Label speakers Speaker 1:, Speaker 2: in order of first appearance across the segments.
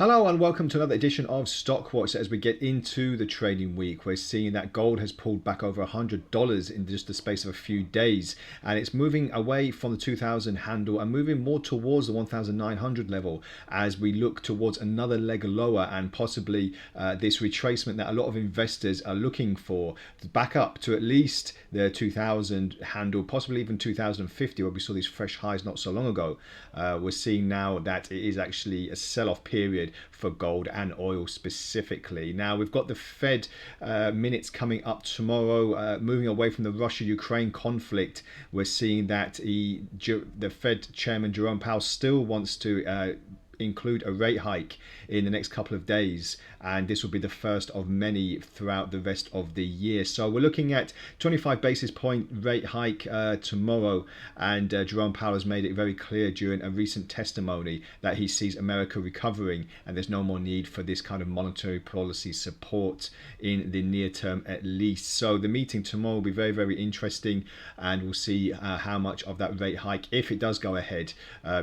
Speaker 1: Hello and welcome to another edition of Stockwatch. As we get into the trading week, we're seeing that gold has pulled back over $100 in just the space of a few days, and it's moving away from the 2000 handle and moving more towards the 1900 level as we look towards another leg lower and possibly this retracement that a lot of investors are looking for back up to at least the 2000 handle, possibly even 2050, where we saw these fresh highs not so long ago. We're seeing now that it is actually a sell-off period for gold and oil specifically. Now we've got the Fed minutes coming up tomorrow, moving away from the Russia-Ukraine conflict. We're seeing that the Fed chairman Jerome Powell still wants to include a rate hike in the next couple of days, and this will be the first of many throughout the rest of the year. So we're looking at 25 basis point rate hike tomorrow, and Jerome Powell has made it very clear during a recent testimony that he sees America recovering and there's no more need for this kind of monetary policy support in the near term at least. So the meeting tomorrow will be very, very interesting, and we'll see how much of that rate hike, if it does go ahead,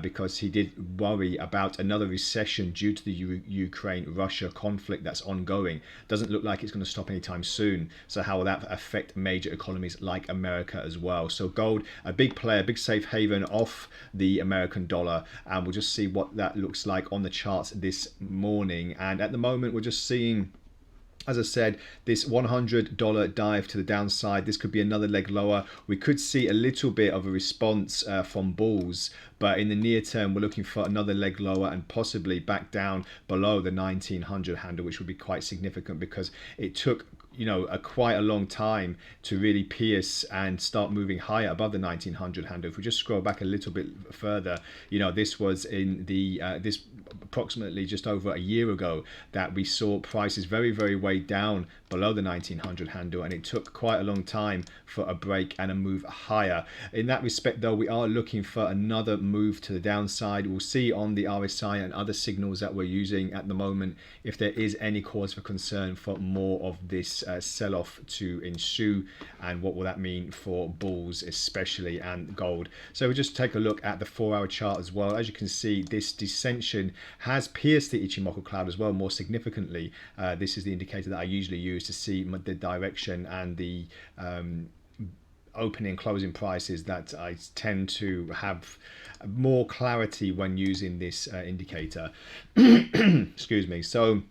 Speaker 1: because he did worry about another recession due to the Ukraine-Russia conflict that's ongoing. Doesn't look like it's going to stop anytime soon. So how will that affect major economies like America as well? So gold, a big player, big safe haven off the American dollar, and we'll just see what that looks like on the charts this morning. And at the moment, we're just seeing, as I said, this $100 dive to the downside. This could be another leg lower. We could see a little bit of a response from bulls, but in the near term, we're looking for another leg lower and possibly back down below the 1900 handle, which would be quite significant because it took quite a long time to really pierce and start moving higher above the 1900 handle. If we just scroll back a little bit further, this was in the this approximately just over a year ago that we saw prices very, very way down below the 1900 handle, and it took quite a long time for a break and a move higher. In that respect, though, we are looking for another move to the downside. We'll see on the RSI and other signals that we're using at the moment if there is any cause for concern for more of this sell-off to ensue, and what will that mean for bulls especially and gold. So we'll just take a look at the 4-hour chart as well. As you can see, this descension has pierced the Ichimoku cloud as well more significantly. This is the indicator that I usually use to see the direction and the opening and closing prices that I tend to have more clarity when using this indicator. Excuse me. So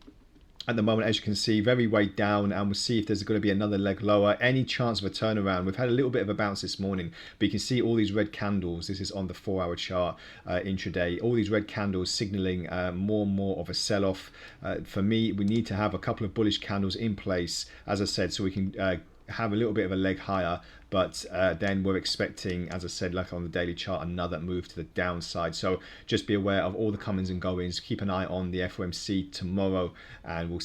Speaker 1: at the moment, as you can see, very weighed down, and we'll see if there's going to be another leg lower. Any chance of a turnaround? We've had a little bit of a bounce this morning, but you can see all these red candles. This is on the 4-hour chart intraday. All these red candles signaling more and more of a sell-off. For me, we need to have a couple of bullish candles in place, as I said, so we can have a little bit of a leg higher, but then we're expecting, as I said, like on the daily chart, another move to the downside. So just be aware of all the comings and goings. Keep an eye on the FOMC tomorrow, and we'll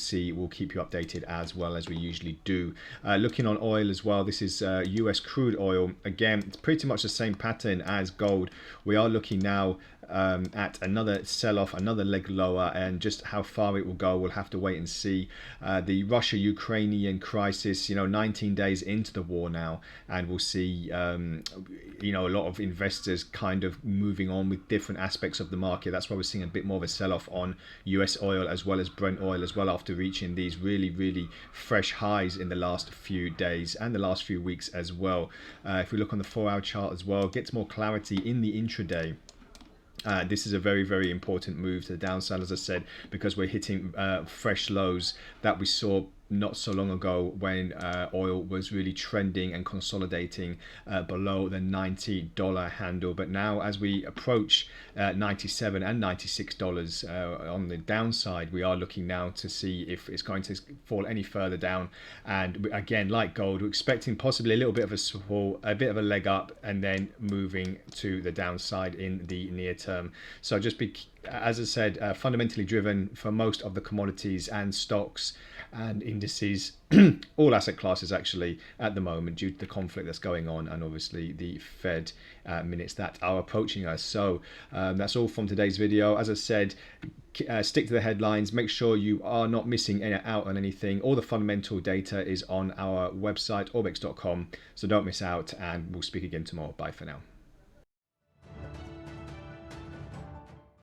Speaker 1: keep you updated as well as we usually do. Looking on oil as well, this is US crude oil. Again, it's pretty much the same pattern as gold. We are looking now at another sell-off, another leg lower, and just how far it will go, we'll have to wait and see. The Russia-Ukrainian crisis, 19 days into the war now, and we'll see a lot of investors kind of moving on with different aspects of the market. That's why we're seeing a bit more of a sell-off on US oil as well as Brent oil as well, after reaching these really, really fresh highs in the last few days and the last few weeks as well. If we look on the 4-hour chart as well, gets more clarity in the intraday. This is a very, very important move to the downside, as I said, because we're hitting fresh lows that we saw not so long ago when oil was really trending and consolidating below the $90 handle. But now as we approach $97 and $96 on the downside, we are looking now to see if it's going to fall any further down. And again, like gold, we're expecting possibly a little bit of a fall, a bit of a leg up, and then moving to the downside in the near term. So just be, as I said, fundamentally driven for most of the commodities and stocks and indices, all asset classes actually at the moment, due to the conflict that's going on and obviously the Fed minutes that are approaching us. So that's all from today's video. As I said, stick to the headlines, make sure you are not missing out on anything. All the fundamental data is on our website orbex.com, so don't miss out, and we'll speak again tomorrow. Bye for now.